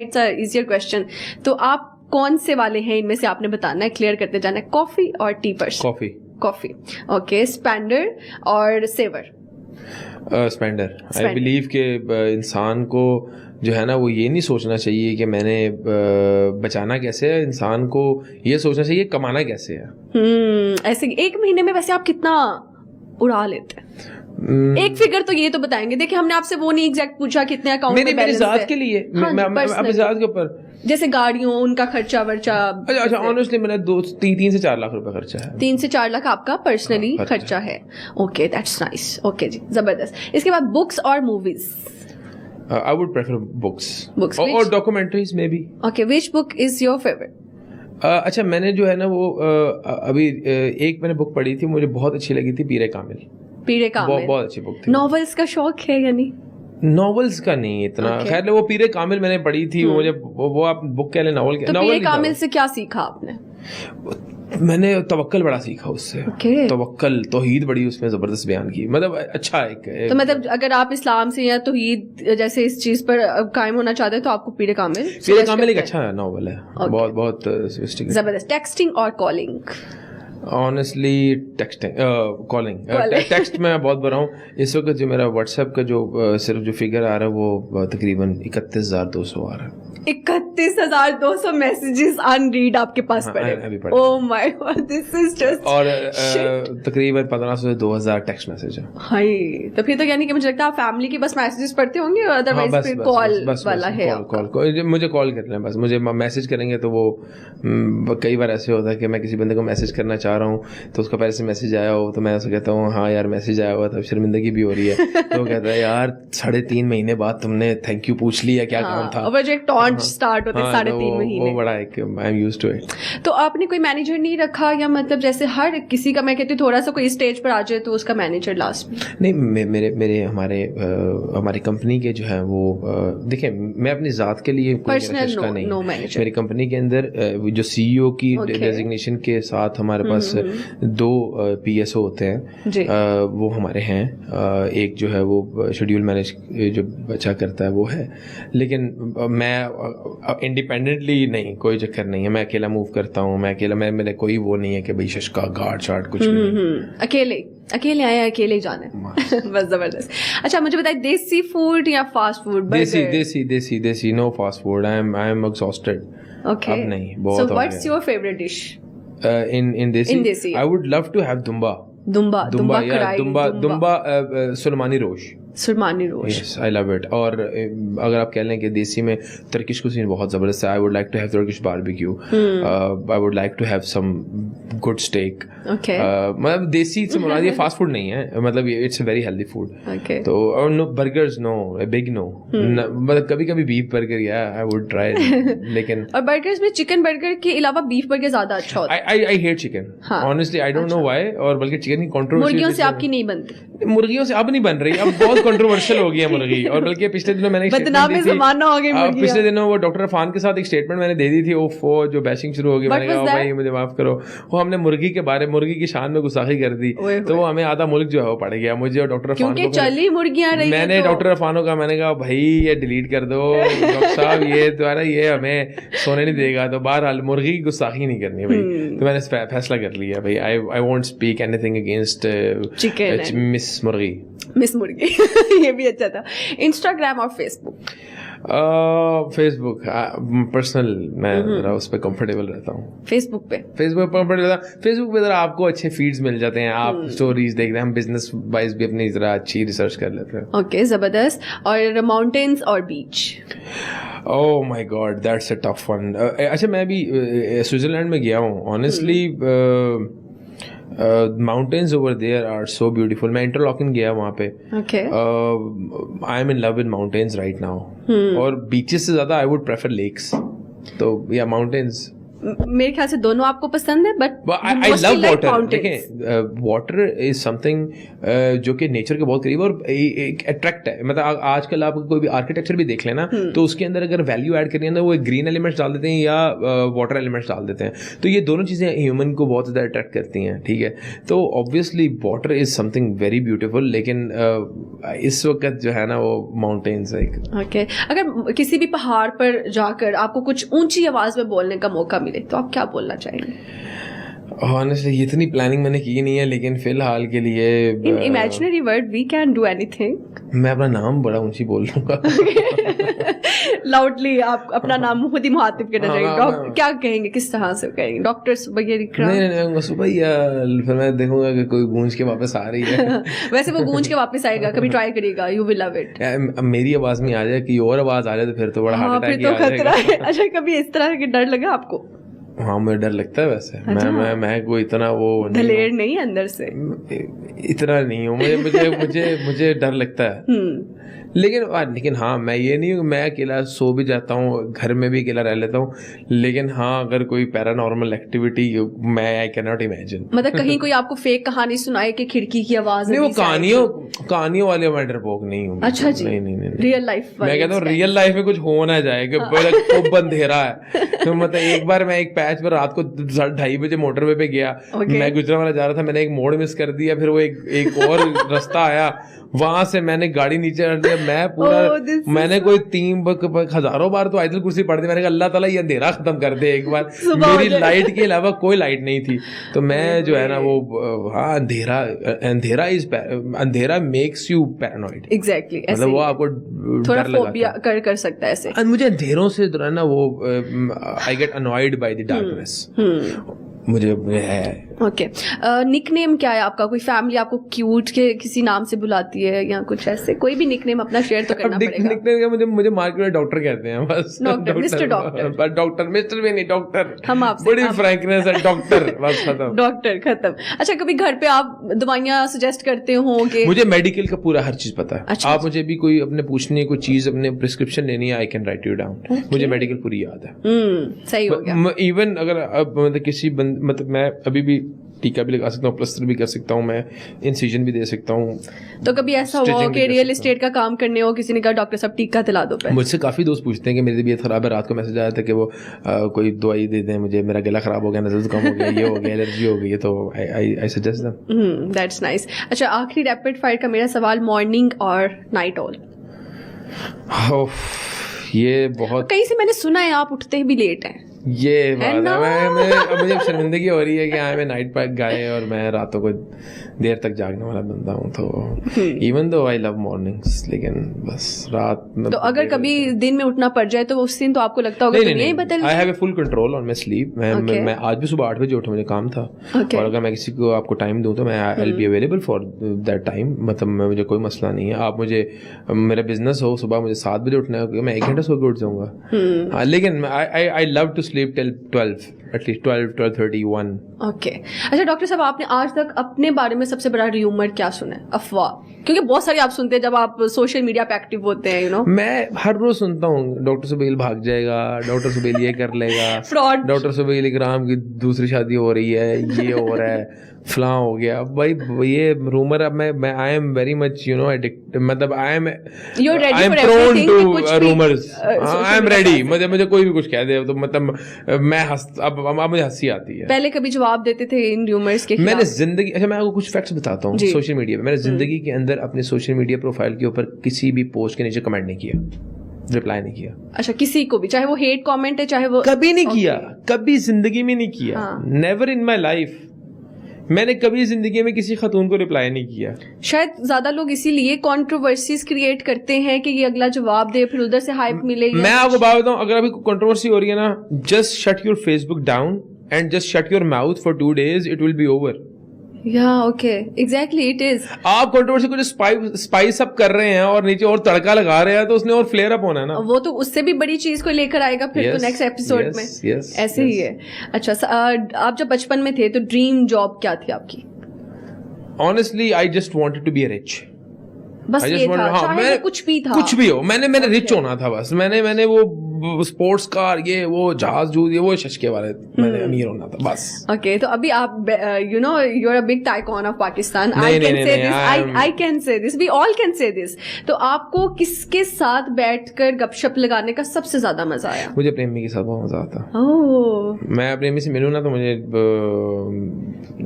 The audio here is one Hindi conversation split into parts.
It's a easier question. तो आप कौन से वाले हैं इनमें से आपने बताना है, क्लियर करते जाना है। कॉफी और tea person? Coffee. Coffee, okay. Spender और सेवर? स्पेंडर। आई बिलीव के इंसान को जो है ना वो ये नहीं सोचना चाहिए कि मैंने बचाना कैसे है, इंसान को ये सोचना चाहिए कमाना कैसे है। ऐसे एक महीने में वैसे आप कितना उड़ा लेते हैं? एक फिगर तो ये तो बताएंगे। देखिए हमने आपसे वो नहीं एग्जैक्ट पूछा कितने अकाउंट में बैलेंस है। मेरी जात के लिए, अपनी जात के ऊपर, जैसे गाड़ियों उनका खर्चा वर्चा। अच्छा ऑनेस्टली मैंने 3 से 4 लाख रुपए खर्चा है। 3 से 4 लाख आपका पर्सनली खर्चा है। Okay, that's nice. ओके जी, जबरदस्त। इसके बाद बुक्स और movies? I would prefer books. Books or documentaries maybe. Okay, which book is your favorite? अच्छा मैंने जो है ना वो अभी एक मैंने बुक पढ़ी थी, मुझे बहुत अच्छी लगी थी, पीरे कामिल। पीरे कामिल बहुत अच्छी बुक थी। नॉवेल्स का शौक है यानी? नॉवेल्स का नहीं इतना। खैर वो पीरे कामिल मैंने पढ़ी थी, मुझे वो आप बुक कह लें नॉवल के। तो पीरे कामिल से क्या सीखा आपने? मैंने तवक्कल बड़ा सीखा उससे। तवक्कल, तौहीद बड़ी उसमें जबरदस्त बयान की, मतलब अच्छा एक तो मतलब अगर आप इस्लाम से या तौहीद जैसे इस चीज पर कायम होना चाहते हैं तो आपको पीरे कामिल एक अच्छा नॉवल है। बहुत बहुत जबरदस्त। टेक्सटिंग और calling? Honestly texting, calling. Text में बहुत बुरा हूँ इस वक्त। जो मेरा व्हाट्सएप का जो सिर्फ जो फिगर आ रहा है वो तकरीबन 31,200 आ रहा है। 31,200 मैसेजेस अनरीड आपके पास पड़े? ओह my God, this is just. और तकरीबन 1500 से 2000 टेक्स्ट मैसेज है। हाय, तो फिर तो यानी कि मुझे लगता है आप फैमिली के बस मैसेजेस पढ़ते होंगे, अदरवाइज फिर कॉल वाला है। कॉल मुझे कॉल कर लें बस, मुझे मैसेज करेंगे तो वो कई बार ऐसे होता है कि मैं किसी बंदे को मैसेज करना चाह रहा हूँ तो उसका पहले से मैसेज आया हो तो मैं उसे कहता हूँ हाँ यार मैसेज आया हुआ था, शर्मिंदगी भी हो रही है। तो कहता है यार 3.5 महीने बाद तुमने थैंक यू पूछ लिया, क्या काम था? और जो एक टॉन्ट स्टार्ट होते हैं 3.5 महीने, वो बड़ा एक I am used to it. तो आपने कोई मैनेजर नहीं रखा, या मतलब जैसे हर किसी का मैं कहती हूँ थोड़ा सा कोई स्टेज पर आ जाए तो उसका मैनेजर लास्ट में? नहीं, मेरे हमारी कंपनी के जो है वो देखिए मैं अपनी जात के लिए पर्सनल नहीं, मेरी कंपनी के अंदर जो सीईओ की डेजिग्नेशन के साथ हमारे पास 2 पीएसओ होते हैं, वो हमारे हैं। एक जो है वो शेड्यूल मैनेज जो बच्चा करता है वो है, लेकिन मैं इंडिपेंडेंटली नहीं, कोई चक्कर नहीं है, मैं अकेला मूव करता हूँ, मैं अकेला, मेरे कोई वो नहीं है कि भाई शशका गार्ड शार्ट कुछ नहीं। अकेले आए अकेले जाने बस जबरदस्त। अच्छा मुझे बताइए, देसी फूड या fast food? Desi, no fast food. I am exhausted. Okay, अब नहीं, बहुत। So what's your favourite dish in desi? I would love to have dumba सुलेमानी रोश। Yes, I love it. और अगर आप कह लें कि देसी में टर्किश कुजीन बहुत ज़बरदस्त है, I would like to have Turkish barbecue. I would like to have some good steak. मतलब देसी से मुराद ये फास्ट फूड नहीं है, मतलब it's a very healthy food. तो और no burgers, no big no, मतलब कभी कभी बीफ बर्गर या आई वुड ट्राई, लेकिन और बर्गर्स में चिकन बर्गर के अलावा बीफ बर्गर ज़्यादा अच्छा होता है। I hate chicken. Honestly, I don't know why. और बल्कि चिकन की कंट्रोवर्सी मुर्गियों से आपकी नहीं बनती? मुर्गियों से अब नहीं बन रही, अब बहुत कंट्रोवर्शियल हो गई है मुर्गी। और बल्कि पिछले दिनों मैंने पिछले दिनों वो डॉक्टर अफान के साथ एक स्टेटमेंट मैंने दे दी थी, वो जो बैशिंग शुरू हो गई, मैंने कहा भाई मुझे माफ करो, वो हमने मुर्गी की शान में गुस्ताखी कर दी, तो वो हमें आधा मुल्क जो है वो पड़ गया। मुझे और डॉक्टर अफान को चली मुर्गियां रही, मैंने डॉक्टर अफान का मैंने कहा भाई ये डिलीट कर दो डॉक्टर साहब, ये तुम्हारा ये हमें सोने नहीं देगा। तो बहरहाल मुर्गी की गुस्ताखी नहीं करनी भाई, तो मैंने फैसला कर लिया भाई, I won't speak anything against miss मुर्गी। ये भी अच्छा था। इंस्टाग्राम और फेसबुक? फेसबुक पर्सनल, मैं जरा उस पर कंफर्टेबल रहता हूँ। फेसबुक पे कंफर्टेबल रहता हूँ। फेसबुक पे जरा आपको अच्छे फीड्स मिल जाते हैं, आप स्टोरीज देख रहे हैं, हम बिजनेस वाइज भी अपनी जरा अच्छी रिसर्च कर लेते हैं। ओके, जबरदस्त। और माउंटेन्स और beach? Oh my god, that's a tough one. अच्छा मैं भी स्विट्जरलैंड में गया हूँ, honestly mountains over there are so beautiful. मैं इंटरलॉकिन गया वहाँ पे। I am in love with mountains right now. और beaches से ज़्यादा I would prefer lakes. तो या mountains मेरे ख्याल से दोनों आपको पसंद है, बट आई लव वाटर। देखें, वाटर इज समथिंग जो कि नेचर के बहुत करीब और एक अट्रैक्ट है। मतलब आजकल आप कोई भी आर्किटेक्चर भी देख लेना तो उसके अंदर अगर वैल्यू ऐड करनी है तो वो ग्रीन एलिमेंट्स डाल देते हैं या वाटर एलिमेंट्स डाल देते हैं, तो ये दोनों चीज़ें ह्यूमन को बहुत ज़्यादा अट्रैक्ट करती हैं, ठीक है। तो obviously water is something very beautiful, लेकिन इस वक्त जो है ना वो माउंटेन्स है। ओके, अगर किसी भी पहाड़ पर जाकर आपको कुछ ऊंची आवाज में बोलने का मौका मिले तो आप क्या बोलना चाहेंगे? Honestly, इतनी प्लानिंग मैंने की नहीं है, लेकिन फिलहाल के लिए in imaginary word we can do anything. मैं अपना नाम बड़ा ऊंची बोल लूंगा। लाउडली आप अपना नाम खुद ही मुहातिब करना चाहेंगे? क्या कहेंगे, किस तरह से कहेंगे? डॉक्टर सुबैया इकराम? नहीं, सुबैया, फिर मैं देखूंगा कि कोई गूंज के वापस आ रही है। वैसे वो गूंज के वापस आएगा, कभी ट्राई करिएगा, यू विल लव इट। मेरी आवाज में आ जाए कि और आवाज आ जाए तो फिर तो बड़ा हार्ट अटैक आ जाएगा। अच्छा, कभी इस तरह के डर लगा आपको? हाँ, मुझे डर लगता है वैसे। अच्छा। मैं कोई इतना वो दलेर नहीं अंदर से, इतना नहीं हूँ। मुझे डर लगता है। लेकिन हाँ, मैं ये नहीं हूँ, मैं अकेला सो भी जाता हूँ, घर में भी अकेला रह लेता हूँ, लेकिन हाँ अगर कोई पैरानॉर्मल एक्टिविटी मैं आई कैन नॉट इमेजिन। मतलब कहीं कोई आपको फेक कहानी सुनाए कि खिड़की की आवाज नहीं, वो कहानियों वाले मैं डरपोक नहीं हूँ। अच्छा जी, नहीं रियल लाइफ मैं कहता हूँ रियल लाइफ में कुछ हो ना जाए कि खूब अंधेरा है। तो मतलब एक बार मैं एक पैच पर रात को 2:30 बजे मोटरवे पे गया, मैं गुजरावाला जा रहा था, मैंने एक मोड़ मिस कर दिया, फिर वो एक और रास्ता आया, वहां से मैंने गाड़ी नीचे कर दिया। मैं पूरा मैंने कोई 3,000 बार तो आयतुल कुर्सी पढ़ दी। मैंने कहा अल्लाह ताला ये अंधेरा खत्म कर दे एक बार। मेरी लाइट के अलावा कोई लाइट नहीं थी, तो मैं जो है ना वो हाँ अंधेरा मेक्स यू पैरानॉइड। एग्जैक्टली, मतलब वो आपको थोड़ा फोबिया कर सकता है ऐसे। मुझे अंधेरों से जो है ना वो I get annoyed by the darkness, मुझे है। ओके, निकनेम क्या है आपका? कोई फैमिली आपको क्यूट के किसी नाम से बुलाती है या कुछ ऐसे? कोई भी निकनेम अपना शेयर तो करना पड़ेगा। निकनेम मुझे मार्केट में डॉक्टर कहते हैं बस। मिस्टर डॉक्टर मिस्टर भी नहीं, डॉक्टर। हम आपसे बड़ी फ्रैंकनेस है, डॉक्टर बस खत्म। डॉक्टर खत्म। अच्छा, कभी घर पे आप दवाइयाँ सजेस्ट करते हो? मुझे मेडिकल का पूरा हर चीज पता है। अच्छा, आप मुझे भी कोई अपने पूछनी है कोई चीज, अपने प्रिस्क्रिप्शन लेनी है, I can write you down. मुझे मेडिकल पूरी याद है। सही हो गया। इवन अगर मतलब किसी मतलब मैं अभी भी टीका भी लगा सकता हूँ, प्लास्टर भी कर सकता हूँ, मैं इंसिजन भी दे सकता हूँ। तो कभी ऐसा हुआ कि रियल एस्टेट का काम करने हो, किसी ने कहा डॉक्टर साहब टीका दिला दो पे? मुझसे काफी दोस्त पूछते हैं कि मेरी तबीयत खराब है, रात को मैसेज आया था कि वो कोई दवाई दे दें मुझे, मेरा गला खराब हो गया, नजर कम हो गया, ये हो गया, एलर्जी हो गई है, तो I suggest them. That's nice. अच्छा, आखिरी रैपिड फायर का मेरा सवाल, मॉर्निंग और नाइट ऑल? ये बहुत, कहीं से मैंने सुना है आप उठते भी लेट हैं। ये बात है। मुझे शर्मिंदगी हो रही है कि मैं नाइट पैक गाए और मैं रातों को देर तक जागने वाला बंदा हूँ, तो even though I love mornings, लेकिन बस रात में। तो अगर कभी दिन में उठना पड़ जाए तो उस दिन तो आपको लगता होगा दुनिया ही बदल गई। I have a full control on my sleep. मैं आज भी सुबह 8 बजे उठा, मुझे काम था, और अगर मैं किसी को आपको टाइम दूं तो मैं I will be available for that time. मतलब मुझे कोई मसला नहीं है। आप मुझे, मेरा बिजनेस हो, सुबह मुझे 7 बजे उठना है, मैं 1 घंटा सो के उठ जाऊंगा। लेकिन I love to sleep till 12, at least 12:30, 1। Okay. अच्छा डॉक्टर साहब, आपने आज तक अपने बारे में सबसे बड़ा र्यूमर क्या सुना है, अफवाह? क्योंकि बहुत सारी आप सुनते हैं जब आप सोशल मीडिया पे एक्टिव होते हैं, यू नो। मैं हर रोज सुनता हूँ डॉक्टर सुबैल भाग जाएगा, डॉक्टर सुबैल ये कर लेगा, फ्रॉड, डॉक्टर सुबैल इकराम की दूसरी शादी हो रही है, ये हो रहा है, फलां हो गया। भाई ये रूमर, अब मैं I am very much you know addict, मतलब I am prone to rumours. I am ready, मुझे कोई भी कुछ कह दे तो मतलब मैं अब मुझे हंसी आती है। पहले कभी जवाब देते थे इन रूमर्स के? मैंने जिंदगी, अच्छा मैं आपको कुछ फैक्ट्स बताता हूँ सोशल मीडिया पे। मैंने जिंदगी के अंदर अपने सोशल मीडिया प्रोफाइल के ऊपर किसी भी पोस्ट के नीचे कमेंट नहीं किया, रिप्लाई नहीं किया। अच्छा, किसी को भी, चाहे वो हेट कमेंट है, चाहे वो, कभी नहीं किया, कभी जिंदगी में नहीं किया। नेवर इन माय लाइफ मैंने कभी जिंदगी में किसी खातून को रिप्लाई नहीं किया। शायद ज्यादा लोग इसीलिए कंट्रोवर्सीज क्रिएट करते हैं कि ये अगला जवाब दे, फिर उधर से हाइप मिले। मैं आपको बात बताऊं, अगर अभी कंट्रोवर्सी हो रही है ना, just shut your Facebook down and just shut your mouth for 2 days, it will be over. Okay, exactly, it is. आप कंट्रोवर्सी को जो स्पाइस अप कर रहे हैं और नीचे और तड़का लगा रहे हैं, तो उसने और फ्लेयर अप होना है ना। वो तो उससे भी बड़ी चीज को लेकर आएगा फिर तो नेक्स्ट एपिसोड में। ऐसे ही है। अच्छा, आप जब बचपन में थे तो ड्रीम जॉब क्या थी आपकी? Honestly I just wanted to be rich. बस ये था, चाहे वो कुछ भी था, कुछ भी हो, मैंने रिच होना था बस। मैंने वो स्पोर्ट्स कार, ये वो जहाज जूझ, ये वो शशके वाले, मैंने अमीर होना था बस। ओके, तो अभी आप you know you are a big tycoon of Pakistan, I can say this, I can say this, we all can say this. तो आपको किसके साथ बैठकर गपशप लगाने का सबसे ज्यादा मजा आया? मुझे अपनी अम्मी के साथ बहुत मजा आता। मैं अपनी अम्मी से मिलूँ ना तो मुझे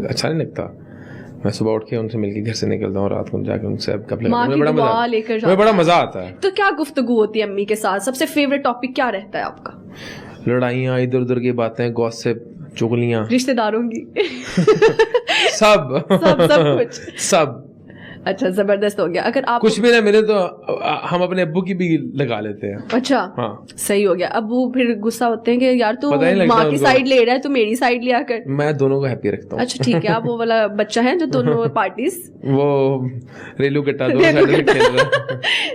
अच्छा नहीं लगता। मैं सुबह उठ के उनसे मिलके घर से निकलता हूँ, रात को जाकर उनसे मुझे बड़ा मजा आता है। तो क्या गुफ्तगू होती है अम्मी के साथ? सबसे फेवरेट टॉपिक क्या रहता है आपका? लड़ाइयाँ, इधर उधर की बातें, गॉसिप, चुगलियाँ, रिश्तेदारों की सब कुछ सब। अच्छा, जबरदस्त हो गया। अगर आप कुछ भी ना मिले तो हम अपने अब्बू की भी लगा लेते हैं। अच्छा, हाँ, सही हो गया। अब्बू फिर गुस्सा होते हैं कि यार तू माँ की साइड ले रहा है, तू मेरी साइड लिया कर। मैं दोनों को हैप्पी रखता हूँ। अच्छा ठीक है, आप वो वाला बच्चा है जो दोनों पार्टीज वो रेलू कट्टा दो साइड में खेल रहा है।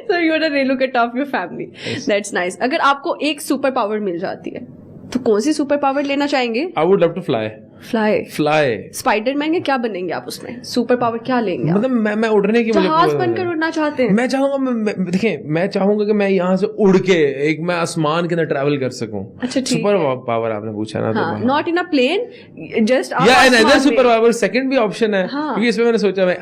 So you are a रेलू कट्टा of your family, that's nice. अगर आपको एक सुपर पावर मिल जाती है तो कौन सी सुपर पावर लेना चाहेंगे? I would love to fly. Spiderman है, क्या बनेंगे आप उसमें? सुपर पावर क्या लेंगे? मतलब मैं उड़ने की जहाज बनकर उड़ना चाहते हैं? मैं चाहूंगा, देखिए मैं चाहूंगा कि मैं यहाँ से उड़ के एक मैं आसमान के अंदर ट्रैवल कर सकूं। अच्छा ठीक सुपर पावर आपने पूछा ना, हाँ, not in a plane, just या अनदर सुपर पावर सेकंड भी ऑप्शन है, क्योंकि इसमें मैंने सोचा मैं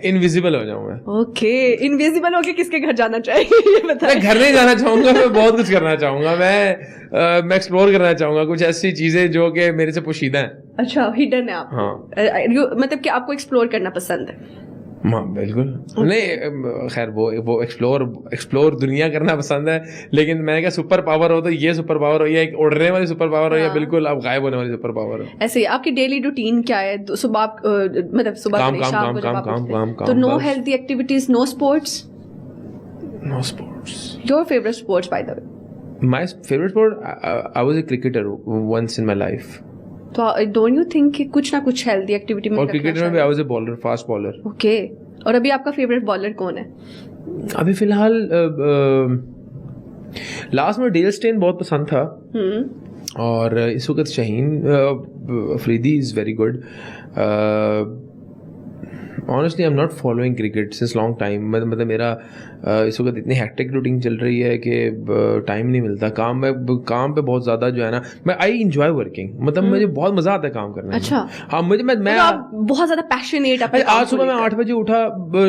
इनविजिबल हो जाऊंगा। ओके, इनविजिबल होके किसके घर जाना चाहिए ये बताएं। मैं घर नहीं जाना चाहूंगा, मैं बहुत कुछ करना चाहूंगा। मैं एक्सप्लोर करना चाहूंगा कुछ ऐसी चीजें जो कि मेरे से पोशीदा है। अच्छा, हिडन है आप? हाँ। मतलब कि आपको एक्सप्लोर करना पसंद है? हाँ बिल्कुल। नहीं खैर वो एक्सप्लोर दुनिया करना पसंद है, लेकिन मैंने कहा सुपर पावर हो तो ये सुपर पावर हो, या एक उड़ने वाली सुपर पावर हो, या बिल्कुल अब गायब होने वाली सुपर पावर हो। ऐसे ही आपकी डेली रूटीन क्या है? सुबह मतलब सुबह काम तो no healthy activities, no sports? No sports. Your favourite sports by the way? My favorite sport, I was a cricketer once in my life. तो don't you think कि कुछ ना कुछ healthy activity में? और क्रिकेट में भी I was a bowler, fast bowler. Okay. और अभी आपका favorite bowler कौन है? अभी फिलहाल लास्ट में डेल स्टेन बहुत पसंद था, और इस वक्त Shaheen Afridi is very good. Honestly, I'm not following cricket since long time. मतलब मेरा इस वक्त इतनी हेक्टिक रूटीन चल रही है कि टाइम नहीं मिलता। काम पे बहुत ज़्यादा जो है ना, मैं आई इंजॉय वर्किंग, मतलब मुझे बहुत मज़ा आता है काम करने में। अच्छा, हाँ मुझे मैं बहुत ज़्यादा पैशनेट। आज सुबह मैं 8 बजे उठा,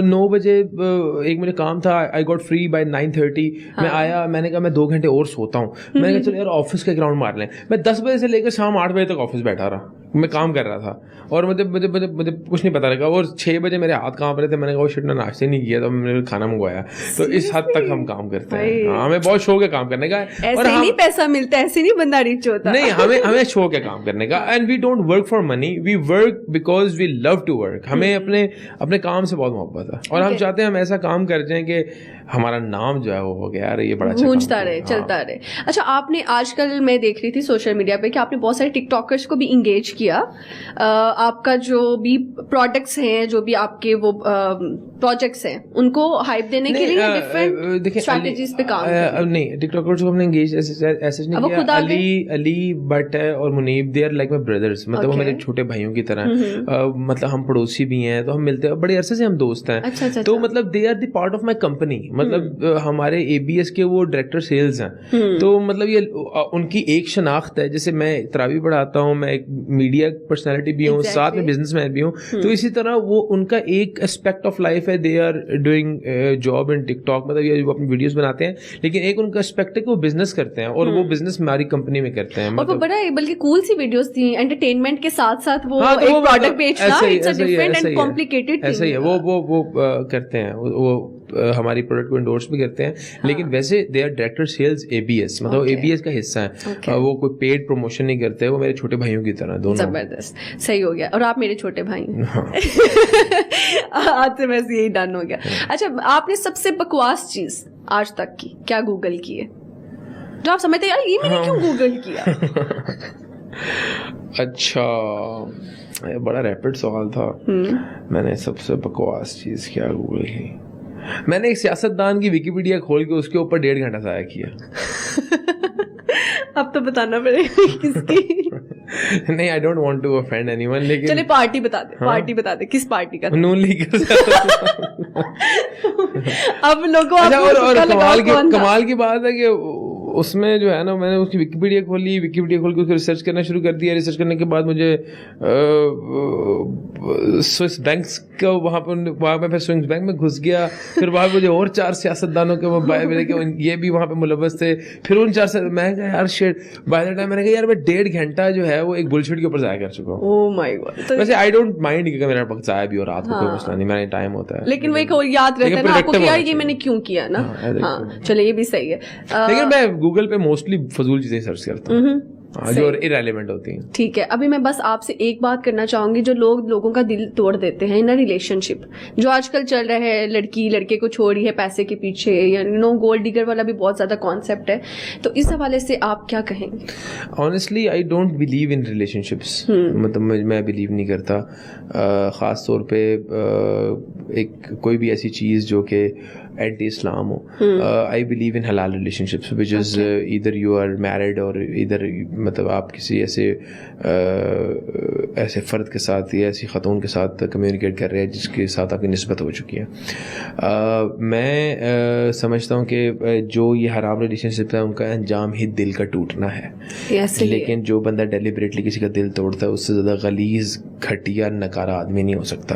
9 बजे एक मुझे काम था, आई गॉट फ्री बाय 9:30। मैं आया, मैंने कहा मैं 2 घंटे और सोता हूँ। मैंने कहा चलो यार ऑफिस का ग्राउंड मार लें। मैं 10 बजे से लेकर शाम 8 बजे तक ऑफिस बैठा रहा, मैं काम कर रहा था, और मुझे कुछ नहीं पता लगा। और 6 बजे मेरे हाथ कांप रहे थे। मैंने कहा शिट, मैं नाश्ते नहीं किया, तो मैंने खाना मंगवाया। तो इस हद तक हम काम करते हैं। हमें बहुत शौक है काम करने का। और नहीं पैसा मिलता है, ऐसे नहीं बंदा रिच होता। नहीं, हमें शौक है काम करने का। And we don't work for money, we work because we love to work. हमें अपने काम से बहुत मोहब्बत है, और हम चाहते हैं हम ऐसा काम कर जाएं कि हमारा नाम जो है वो हो गया, यार ये बड़ा अच्छा गूंजता रहे, चलता रहे। अच्छा, आपने आजकल मैं देख रही थी सोशल मीडिया पे कि आपने बहुत सारे टिकटॉकर्स को भी इंगेज किया। आपका जो भी प्रोडक्ट्स हैं, जो भी आपके वो प्रोजेक्ट्स हैं, उनको हाइप देने के लिए डिफरेंट स्ट्रैटेजीज पे काम नहीं, टिकटॉकर्स को हमने इंगेज ऐसे नहीं किया। अली भट्ट है और Munib, they are like my brothers, मतलब वो मेरे छोटे भाइयों की तरह। मतलब हम पड़ोसी भी हैं, तो हम मिलते हैं, बड़े अरसे से हम दोस्त हैं। तो मतलब they are the part of my company. मतलब हमारे ABS के वो डायरेक्टर सेल्स हैं। तो मतलब ये उनकी एक शनाख्त है। जैसे मैं तरावी पढ़ाता हूँ, मैं एक मीडिया पर्सनालिटी भी हूँ, साथ में बिजनेसमैन भी हूँ। तो इसी तरह वो उनका एक एस्पेक्ट ऑफ लाइफ है। They are doing job in TikTok, मतलब ये अपनी वीडियोस बनाते हैं, लेकिन एक उनका एस्पेक्ट है कि वो बिजनेस करते हैं, और वो बिजनेस हमारी कंपनी में करते हैं। और वो बड़ा बल्कि कूल सी वीडियोस थी, एंटरटेनमेंट के साथ साथ वो एक प्रोडक्ट बेचना, it's a different and complicated thing. ऐसा ही है, वो करते हैं, वो हमारी प्रोडक्ट को एंडोर्स भी करते हैं। लेकिन वैसे they are director sales ABS, मतलब ABS का हिस्सा है। वो कोई पेड प्रमोशन नहीं करते, वो मेरे छोटे भाइयों की तरह दोनों। जबरदस्त, सही हो गया। और आप मेरे छोटे भाई आज से वैसे यही डन हो गया। अच्छा, आपने सबसे बकवास चीज आज तक की क्या गूगल की है, जो आप समझते यार ये मैंने क्यों गूगल किया? अच्छा, ये बड़ा रैपिड सवाल था। मैंने सबसे बकवास चीज क्या गूगल की? मैंने एक सियासतदान की विकिपीडिया खोल के उसके ऊपर 1.5 घंटा ज़ाया किया। अब तो बताना पड़ेगा किसकी। नहीं, I don't want to offend anyone, लेकिन चलिए पार्टी बता दे। हाँ? पार्टी बता दे, किस पार्टी का? नून लीग। अब लोगों अच्छा, और कमाल की बात है कि उसमें जो है ना, मैंने उसकी विकिपीडिया खोली, विकिपीडिया खोल के उसको रिसर्च करना शुरू कर दिया। रिसर्च करने के बाद मुझे स्विस बैंक्स का वहाँ पे फिर स्विस बैंक में घुस गया। फिर वहाँ मुझे और 4 सियासतदानों के मिले कि ये भी वहाँ पे मुलव्वस थे। फिर उन 4 से मैं कहा यार शिट, बाय द टाइम मैंने कहा यार मैं 1.5 घंटा जो है वो एक बुलशिट के ऊपर जाया कर चुका हूँ। ओह माय गॉड। वैसे आई डोंट माइंड कि मेरा वक्त जाया भी और रात को कोई मसला नहीं, मेरा टाइम होता है, लेकिन वो एक याद रहता है ना आपको कि यार ये मैंने क्यों किया ना। हाँ चलो ये भी सही है। लेकिन मैं गूगल पे मोस्टली फजूल चीजें सर्च करता हूँ जो इरेलेवेंट होती हैं। ठीक है, अभी मैं बस आपसे एक बात करना चाहूंगी, जो लोगों का दिल तोड़ देते हैं इन रिलेशनशिप, जो आजकल चल रहा है, लड़की लड़के को छोड़ी है पैसे के पीछे, या गोल्ड डिगर वाला भी बहुत ज्यादा कॉन्सेप्ट है, तो इस हवाले से आप क्या कहेंगे? Honestly I don't believe in relationships, मतलब मैं बिलीव नहीं करता, ख़ास तौर पे एक कोई भी ऐसी चीज़ जो कि एंटी इस्लाम हो। आई बिलीव इन हलाल relationships which is either you are married और ईदर, मतलब आप किसी ऐसे फ़र्द के साथ या ऐसी ख़तून के साथ कम्युनिकेट कर रहे हैं जिसके साथ आपकी निस्बत हो चुकी है। मैं समझता हूँ कि जो ये हराम रिलेशनशिप है उनका अंजाम ही दिल का टूटना है। लेकिन जो बंदा डेलिबरेटली किसी का दिल तोड़ता है उससे ज़्यादा गलीज़, घटिया, नकारा आदमी नहीं हो सकता।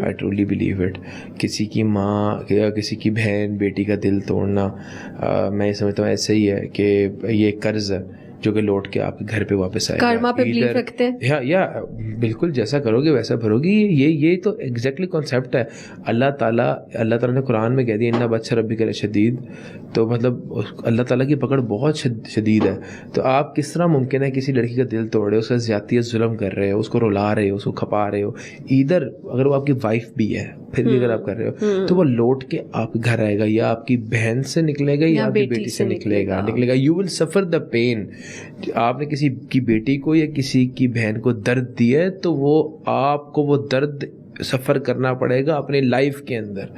I truly believe it. किसी की माँ या किसी की बहन बेटी का दिल तोड़ना, मैं समझता हूँ ऐसे ही है कि ये कर्ज है जो कि लौट के आपके घर पे वापस आएगा। कर्मा पे बिलीव रखते हैं? या बिल्कुल, जैसा करोगे वैसा भरोगी। ये तो एग्जैक्टली कॉन्सेप्ट है। अल्लाह ताला ने कुरान में कह दिया इन्ना बच्चा रब्बी का शदीद, तो मतलब अल्लाह ताला की पकड़ बहुत शदीद है। तो आप किस तरह मुमकिन है किसी लड़की का दिल तोड़ रहे हो, उसका ज़्यादती जुल्म कर रहे हो, उसको रुला रहे हो, उसको खपा रहे हो, इधर अगर वो आपकी वाइफ भी है फिर भी अगर आप कर रहे हो तो वो लौट के आप घर आएगा, या आपकी बहन से निकलेगा या आपकी बेटी से निकलेगा। You will suffer the pain. आपने किसी की बेटी को या किसी की बहन को दर्द दिया है तो वो आपको वो दर्द सफ़र करना पड़ेगा अपनी लाइफ के अंदर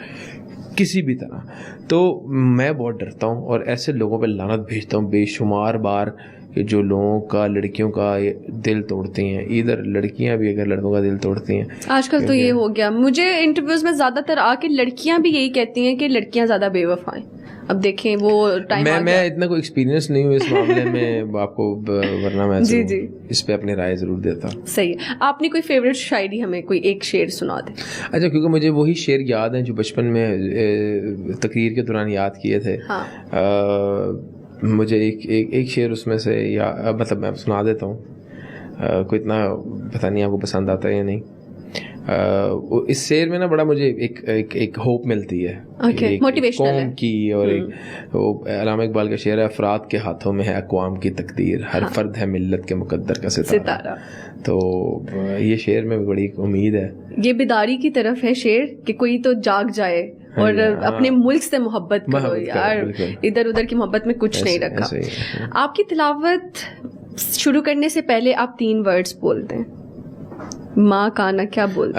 किसी भी तरह। तो मैं बहुत डरता हूँ और ऐसे लोगों पे लानत भेजता हूँ बेशुमार बार, जो लोगों का, लड़कियों का दिल तोड़ती हैं। इधर लड़कियां भी अगर लड़कों का दिल तोड़ती हैं आजकल, तो ये हो गया। मुझे इंटरव्यूज में ज्यादातर आके लड़कियां भी यही कहती हैं कि लड़कियां ज्यादा बेवफा हैं। अब देखें वो टाइम मैं इतना कोई एक्सपीरियंस नहीं हुआ इस मामले में आपको, वरना मैं जी इस पे अपनी राय जरूर देता। सही है। आपने कोई फेवरेट शायरी हमें कोई एक शेर सुना दे? अच्छा, क्योंकि मुझे वही शेर याद हैं जो बचपन में तकरीर के दौरान याद किए थे। मुझे एक शेर उसमें से मतलब मैं सुना देता हूँ, कोई इतना पता नहीं आपको पसंद आता है या नहीं। इस शेर में ना बड़ा मुझे एक होप मिलती है, मोटिवेशनल है की। और वो अल्लामा इकबाल का शेर है, अफराद के हाथों में है अक़वाम की तकदीर, हर फर्द है मिल्लत के मुकद्दर का सितारा। तो ये शेर में बड़ी उम्मीद है, ये बेदारी की तरफ है शेर कि कोई तो जाग जाए और अपने मुल्क से मोहब्बत करो यार, इधर उधर की मोहब्बत में कुछ नहीं रखा। आपकी तिलावत शुरू करने से पहले आप 3 वर्ड्स बोलते हैं, माँ काना, क्या बोलते हैं?